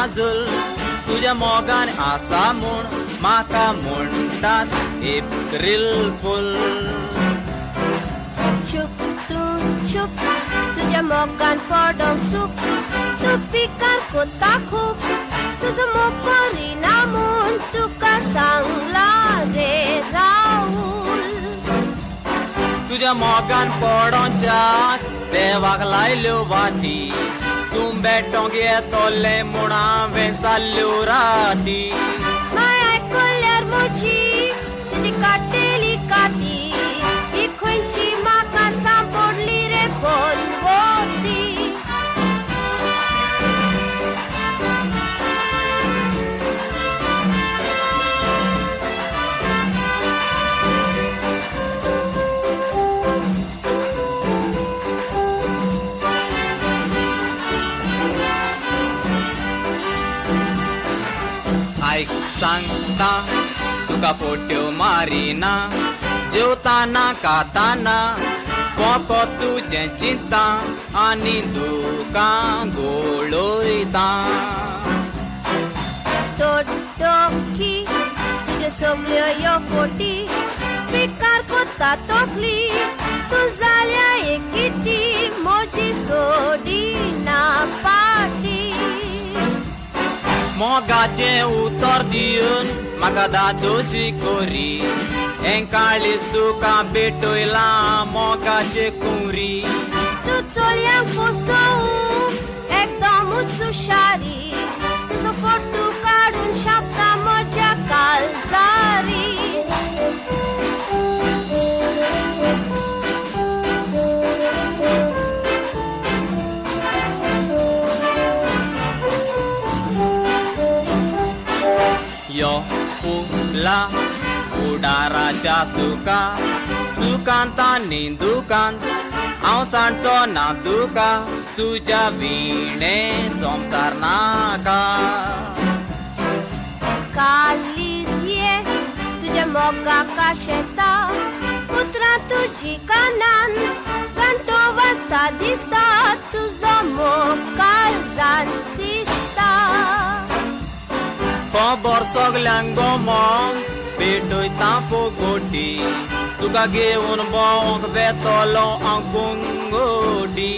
माजूल तुझ्या मोगान आसा म्हूण म्हाका म्हणटात एप्रिल फूल. चूप तू चूप तुझ्या मोगान पडोंक चूप तू पिकार कोता खूप तुझं मोग करिना म्हूण तुका सांगला रे राहुल. तुझ्या मोगान पडोंच्याक देवाक लायल्यो वाती तूं बेटोंक येतोले म्हूण हांवें जाल्ल्यो राती. माय आयकल्यार म्हजी तुजी काटेली काती ही खंयची म्हाका सांपडली रे बनवती. आयक सांगता तुका फोट्यो मारिना जेवताना खाताना फकत तुजें चिंता आनी दुकां गोळयता. तोडकी तुजे सगळ्यो ह्यो फोटी पिकार कोता तोकली तूं जाल्या एकिटी म्हजी सोडिना पाटी. मोगाचें उतर दिवन म्हाका दादोशी कोरी हें काळीज तुका भेटयला मोगाचे कुरी. तूं चलयांक फसवूंक एकदमूच हुशारी तुजो फोटू काडून शापता म्हज्या काळजारी. यो फुला उडाराच्या सुका सुकांत आनी दुकांत हांव सांडचो ना तुका तुज्या विणे संवसार नाका. कालीज ये तुझ्या मोगाका शेता उतरां तुजी कानान घंटो वाजता दिसता तुजो मोग काळजान शिसता. खबर सगल्यांक गोमोंक भेटयता फोगोटी तुका घेवन भोंवंक वेतलो हांव गोंगोटी.